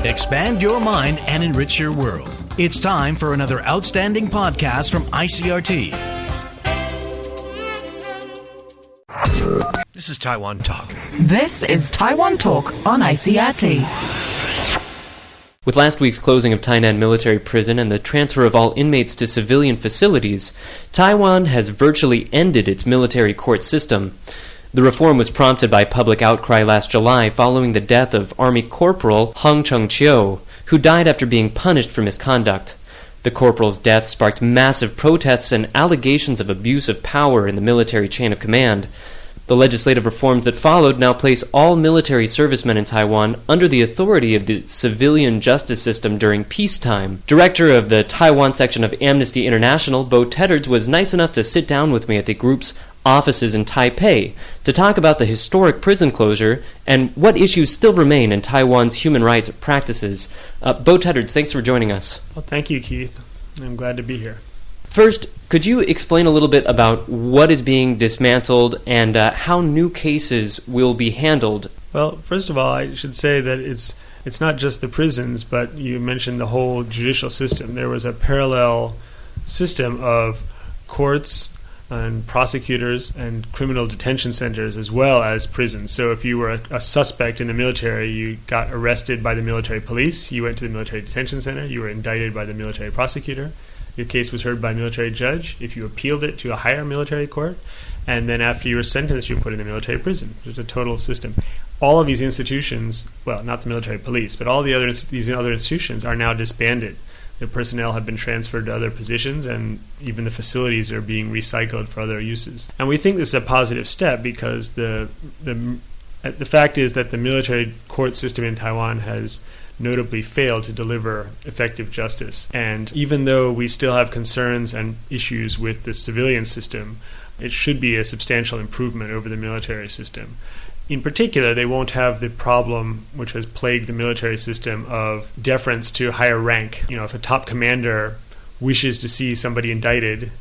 Expand your mind and enrich your world. It's time for another outstanding podcast from ICRT. This is Taiwan Talk. This is Taiwan Talk on ICRT. With last week's closing of Tainan military prison and the transfer of all inmates to civilian facilities, Taiwan has virtually ended its military court system. The reform was prompted by public outcry last July following the death of Army Corporal Hung Chung-chio, who died after being punished for misconduct. The corporal's death sparked massive protests and allegations of abuse of power in the military chain of command. The legislative reforms that followed now place all military servicemen in Taiwan under the authority of the civilian justice system during peacetime. Director of the Taiwan section of Amnesty International, Tedards, was nice enough to sit down with me at the group's offices in Taipei to talk about the historic prison closure and what issues still remain in Taiwan's human rights practices. Tedards, thanks for joining us. Well, thank you, Keith. I'm glad to be here. First, could you explain a little bit about what is being dismantled and how new cases will be handled? Well, first of all, I should say that it's not just the prisons, but you mentioned the whole judicial system. There was a parallel system of courts and prosecutors and criminal detention centers as well as prisons. So if you were a suspect in the military, you got arrested by the military police, you went to the military detention center, you were indicted by the military prosecutor, your case was heard by a military judge, if you appealed it to a higher military court, and then after you were sentenced, you were put in a military prison. There's a total system. All of these institutions, well, not the military police, but all these other institutions are now disbanded. The personnel have been transferred to other positions, and even the facilities are being recycled for other uses. And we think this is a positive step because the fact is that the military court system in Taiwan has notably failed to deliver effective justice. And even though we still have concerns and issues with the civilian system, it should be a substantial improvement over the military system. In particular, they won't have the problem which has plagued the military system of deference to higher rank. You know, if a top commander wishes to see somebody indicted,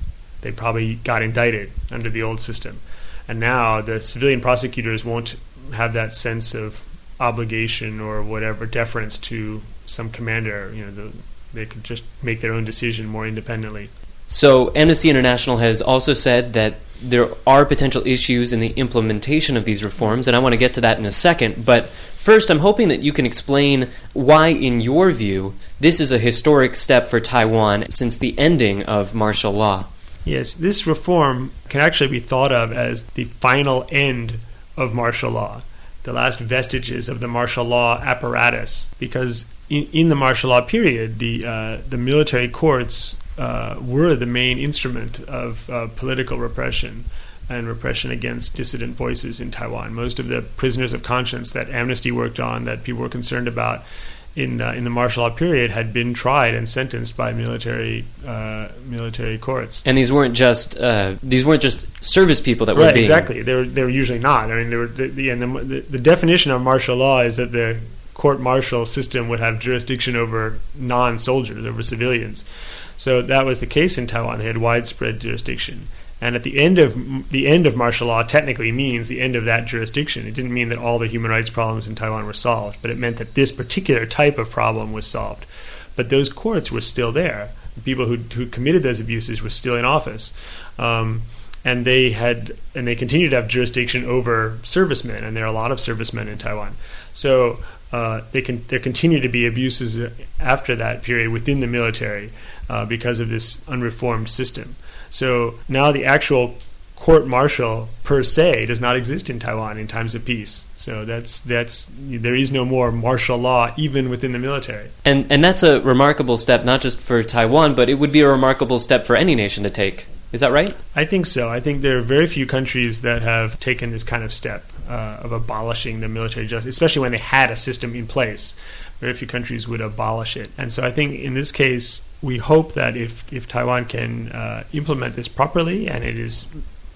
they probably got indicted under the old system. And now the civilian prosecutors won't have that sense of obligation or whatever deference to some commander. You know, they could just make their own decision more independently. So Amnesty International has also said that there are potential issues in the implementation of these reforms, and I want to get to that in a second. But first, I'm hoping that you can explain why, in your view, this is a historic step for Taiwan since the ending of martial law. Yes, this reform can actually be thought of as the final end of martial law, the last vestiges of the martial law apparatus, because in the martial law period, the military courts were the main instrument of political repression and repression against dissident voices in Taiwan. Most of the prisoners of conscience that Amnesty worked on, that people were concerned about in the martial law period, had been tried and sentenced by military courts. And these weren't just service people that were right, being... Exactly. They were usually not. I mean, the definition of martial law is that the court-martial system would have jurisdiction over non-soldiers, over civilians. So that was the case in Taiwan. They had widespread jurisdiction. And at the end of martial law technically means the end of that jurisdiction. It didn't mean that all the human rights problems in Taiwan were solved, but it meant that this particular type of problem was solved. But those courts were still there. The people who committed those abuses were still in office. And they continue to have jurisdiction over servicemen, and there are a lot of servicemen in Taiwan. So there continue to be abuses after that period within the military because of this unreformed system. So now the actual court-martial per se does not exist in Taiwan in times of peace. So there is no more martial law even within the military. And that's a remarkable step, not just for Taiwan, but it would be a remarkable step for any nation to take. Is that right? I think so. I think there are very few countries that have taken this kind of step of abolishing the military justice, especially when they had a system in place. Very few countries would abolish it. And so I think in this case, we hope that if Taiwan can implement this properly, and it is,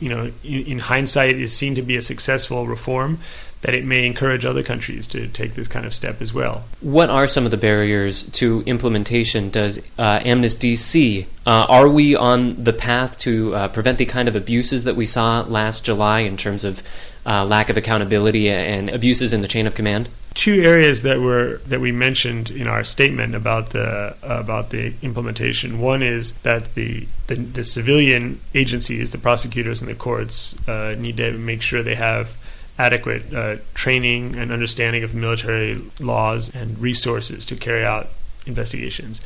in hindsight, is seen to be a successful reform, that it may encourage other countries to take this kind of step as well. What are some of the barriers to implementation does Amnesty see? Are we on the path to prevent the kind of abuses that we saw last July in terms of lack of accountability and abuses in the chain of command? two areas that we mentioned in our statement about the implementation. One is that the civilian agencies, the prosecutors and the courts, need to make sure they have adequate training and understanding of military laws and resources to carry out investigations.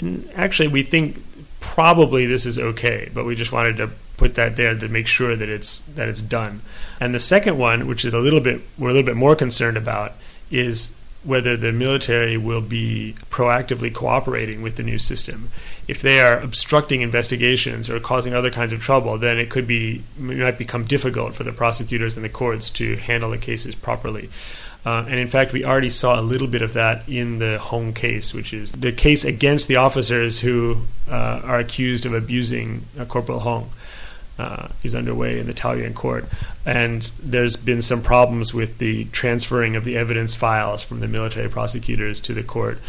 And actually, we think probably this is okay, but we just wanted to put that there to make sure that it's done. And the second one, which is we're a little bit more concerned about, is whether the military will be proactively cooperating with the new system. If they are obstructing investigations or causing other kinds of trouble, then it might become difficult for the prosecutors and the courts to handle the cases properly. And in fact, we already saw a little bit of that in the Hong case, which is the case against the officers who are accused of abusing Corporal Hong. Is underway in the Taiwan court, and there's been some problems with the transferring of the evidence files from the military prosecutors to the court.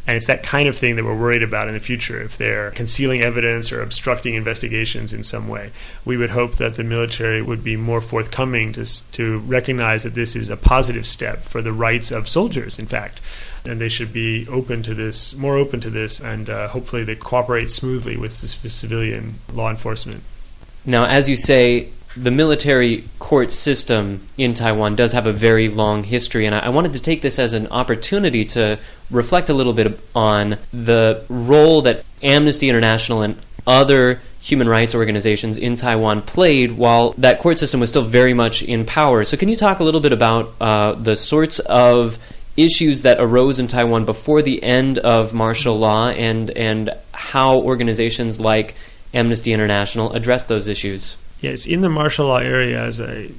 And it's that kind of thing that we're worried about in the future. If they're concealing evidence or obstructing investigations in some way, we would hope that the military would be more forthcoming to recognize that this is a positive step for the rights of soldiers, in fact. And they should be more open to this, and hopefully they cooperate smoothly with civilian law enforcement. Now, as you say, the military court system in Taiwan does have a very long history, and I wanted to take this as an opportunity to reflect a little bit on the role that Amnesty International and other human rights organizations in Taiwan played while that court system was still very much in power. So can you talk a little bit about the sorts of issues that arose in Taiwan before the end of martial law and how organizations like Amnesty International addressed those issues? Yes, in the martial law area, as I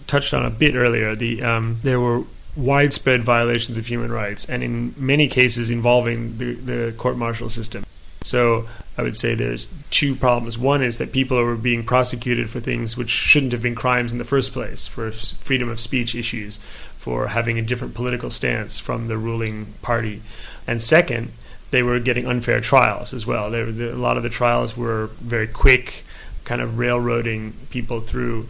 touched on a bit earlier, there were widespread violations of human rights, and in many cases involving the court-martial system. So I would say there's two problems. One is that people were being prosecuted for things which shouldn't have been crimes in the first place, for freedom of speech issues, for having a different political stance from the ruling party. And second, they were getting unfair trials as well. A lot of the trials were very quick, kind of railroading people through.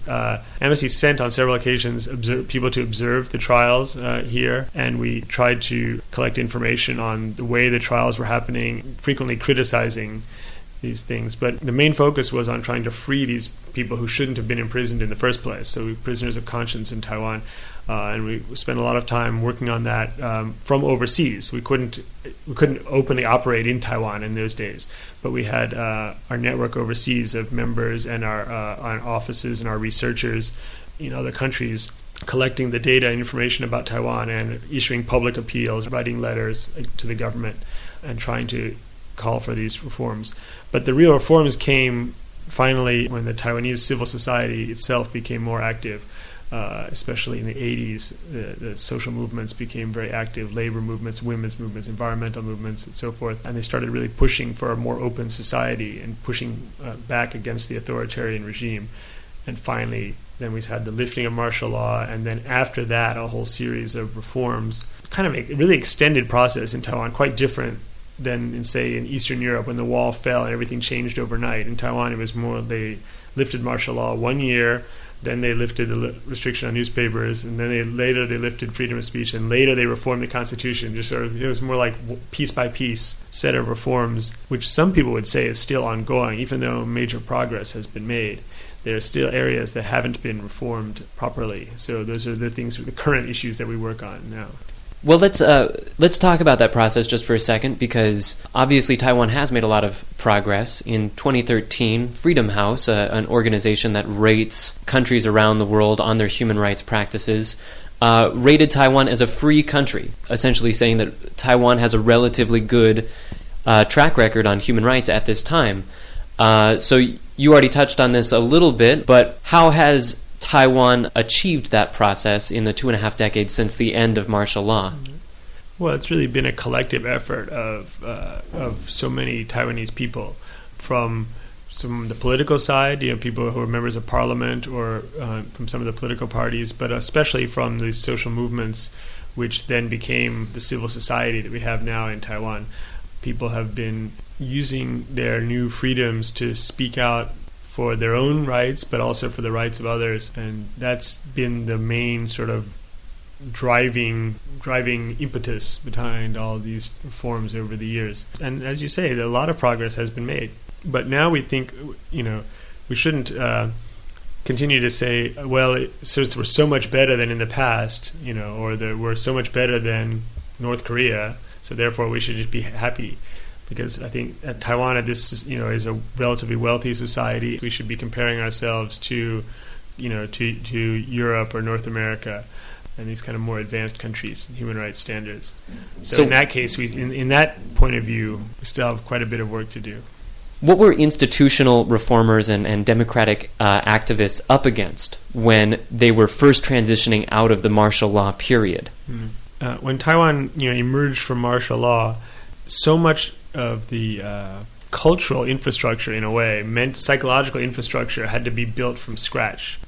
Amnesty sent on several occasions people to observe the trials here, and we tried to collect information on the way the trials were happening, frequently criticizing these things. But the main focus was on trying to free these people who shouldn't have been imprisoned in the first place, so prisoners of conscience in Taiwan. And we spent a lot of time working on that from overseas. We couldn't openly operate in Taiwan in those days, but we had our network overseas of members and our offices and our researchers in other countries collecting the data and information about Taiwan and issuing public appeals, writing letters to the government, and trying to call for these reforms. But the real reforms came finally when the Taiwanese civil society itself became more active. Especially in the 80s, the social movements became very active, labor movements, women's movements, environmental movements, and so forth. And they started really pushing for a more open society and pushing back against the authoritarian regime. And finally, then we had the lifting of martial law, and then after that, a whole series of reforms, kind of a really extended process in Taiwan, quite different than, in Eastern Europe, when the wall fell and everything changed overnight. In Taiwan, it was more, they lifted martial law 1 year, then they lifted the restriction on newspapers, and then later they lifted freedom of speech, and later they reformed the constitution. Just sort of, it was more like piece by piece set of reforms, which some people would say is still ongoing, even though major progress has been made. There are still areas that haven't been reformed properly. So those are the things, the current issues that we work on now. Well, let's talk about that process just for a second, because obviously Taiwan has made a lot of progress. In 2013, Freedom House, an organization that rates countries around the world on their human rights practices, rated Taiwan as a free country, essentially saying that Taiwan has a relatively good track record on human rights at this time. So you already touched on this a little bit, but how has Taiwan achieved that process in the 2.5 decades since the end of martial law? Well, it's really been a collective effort of so many Taiwanese people, from the political side, people who are members of parliament, or from some of the political parties, but especially from the social movements, which then became the civil society that we have now in Taiwan. People have been using their new freedoms to speak out for their own rights, but also for the rights of others. And that's been the main sort of driving impetus behind all these reforms over the years. And as you say, a lot of progress has been made. But now we think, we shouldn't continue to say, well, since we're so much better than in the past, or that we're so much better than North Korea, so therefore we should just be happy. Because I think Taiwan is a relatively wealthy society. We should be comparing ourselves to Europe or North America and these kind of more advanced countries, human rights standards. So in that case, in that point of view, we still have quite a bit of work to do. What were institutional reformers and democratic activists up against when they were first transitioning out of the martial law period? When Taiwan emerged from martial law, so much of the cultural infrastructure, in a way, meant psychological infrastructure had to be built from scratch.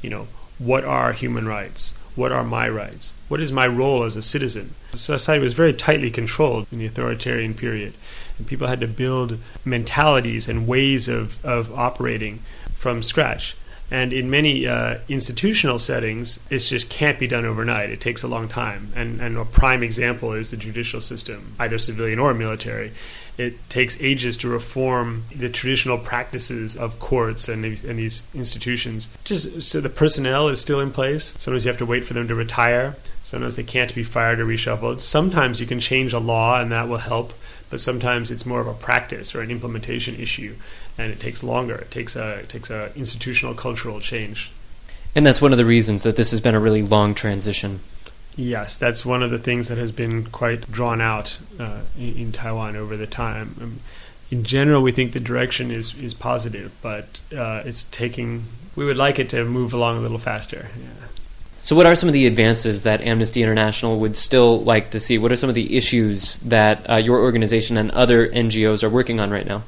What are human rights? What are my rights? What is my role as a citizen? Society was very tightly controlled in the authoritarian period, and people had to build mentalities and ways of operating from scratch. And in many institutional settings, it just can't be done overnight. It takes a long time. And a prime example is the judicial system, either civilian or military. It takes ages to reform the traditional practices of courts and these institutions. Just so the personnel is still in place. Sometimes you have to wait for them to retire. Sometimes they can't be fired or reshuffled. Sometimes you can change a law and that will help, but sometimes it's more of a practice or an implementation issue, and it takes longer. It takes a institutional cultural change. And that's one of the reasons that this has been a really long transition. Yes, that's one of the things that has been quite drawn out in Taiwan over the time. In general, we think the direction is positive, but it's taking. We would like it to move along a little faster. Yeah. So what are some of the advances that Amnesty International would still like to see? What are some of the issues that your organization and other NGOs are working on right now?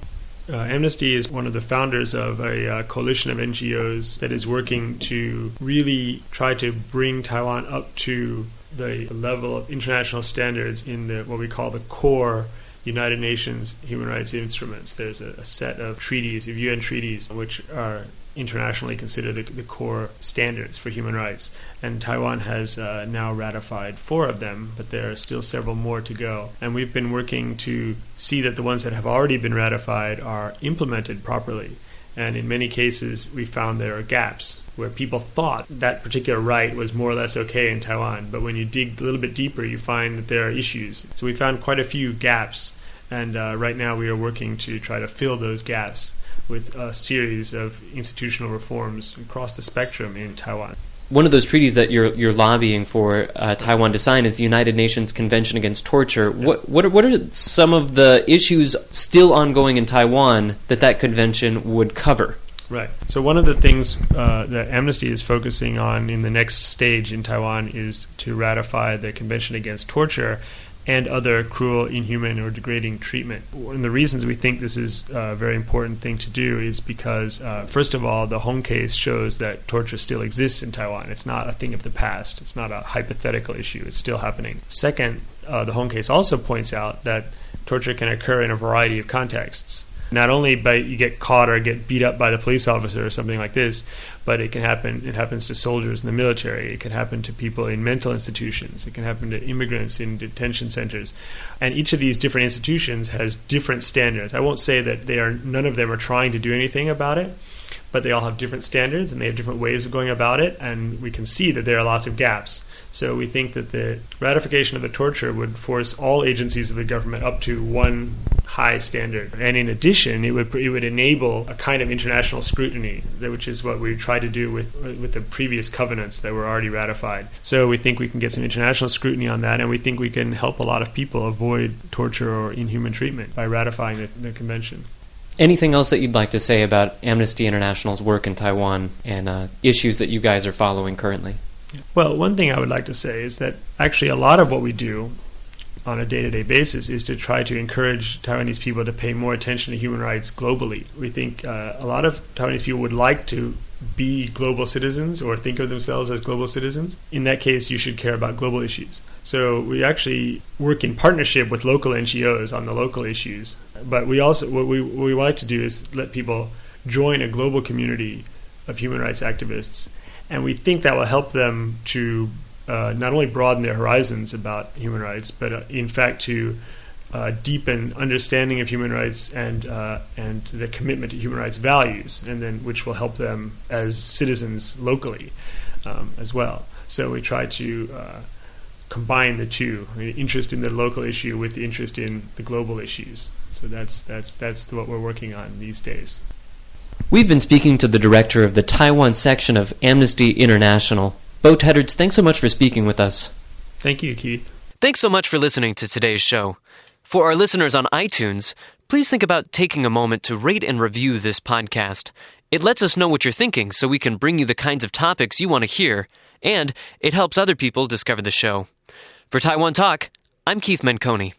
Amnesty is one of the founders of a coalition of NGOs that is working to really try to bring Taiwan up to the level of international standards in what we call the core United Nations human rights instruments. There's a set of treaties, of UN treaties, which are internationally considered the core standards for human rights. And Taiwan has now ratified 4 of them, but there are still several more to go. And we've been working to see that the ones that have already been ratified are implemented properly. And in many cases, we found there are gaps where people thought that particular right was more or less okay in Taiwan. But when you dig a little bit deeper, you find that there are issues. So we found quite a few gaps. And right now we are working to try to fill those gaps with a series of institutional reforms across the spectrum in Taiwan. One of those treaties that you're lobbying for Taiwan to sign is the United Nations Convention Against Torture. Yeah. What are some of the issues still ongoing in Taiwan that convention would cover? Right. So one of the things that Amnesty is focusing on in the next stage in Taiwan is to ratify the Convention Against Torture and other cruel, inhuman, or degrading treatment. One of the reasons we think this is a very important thing to do is because, first of all, the Hong case shows that torture still exists in Taiwan. It's not a thing of the past. It's not a hypothetical issue. It's still happening. Second, the Hong case also points out that torture can occur in a variety of contexts. Not only by you get caught or get beat up by the police officer or something like this, but it happens to soldiers in the military. It can happen to people in mental institutions. It can happen to immigrants in detention centers. And each of these different institutions has different standards. I won't say that none of them are trying to do anything about it, but they all have different standards and they have different ways of going about it, and we can see that there are lots of gaps. So we think that the ratification of the torture would force all agencies of the government up to one high standard. And in addition, it would enable a kind of international scrutiny, which is what we tried to do with the previous covenants that were already ratified. So we think we can get some international scrutiny on that, and we think we can help a lot of people avoid torture or inhuman treatment by ratifying the convention. Anything else that you'd like to say about Amnesty International's work in Taiwan and issues that you guys are following currently? Well, one thing I would like to say is that actually a lot of what we do on a day-to-day basis is to try to encourage Taiwanese people to pay more attention to human rights globally. We think a lot of Taiwanese people would like to be global citizens or think of themselves as global citizens. In that case, you should care about global issues. So we actually work in partnership with local NGOs on the local issues. But we also, what we like to do is let people join a global community of human rights activists. And we think that will help them to not only broaden their horizons about human rights, but in fact to deepen understanding of human rights and the commitment to human rights values, and then which will help them as citizens locally as well. So we try to combine the two, the interest in the local issue with the interest in the global issues. So that's what we're working on these days. We've been speaking to the director of the Taiwan section of Amnesty International. Bo Tedards, thanks so much for speaking with us. Thank you, Keith. Thanks so much for listening to today's show. For our listeners on iTunes, please think about taking a moment to rate and review this podcast. It lets us know what you're thinking so we can bring you the kinds of topics you want to hear, and it helps other people discover the show. For Taiwan Talk, I'm Keith Menconi.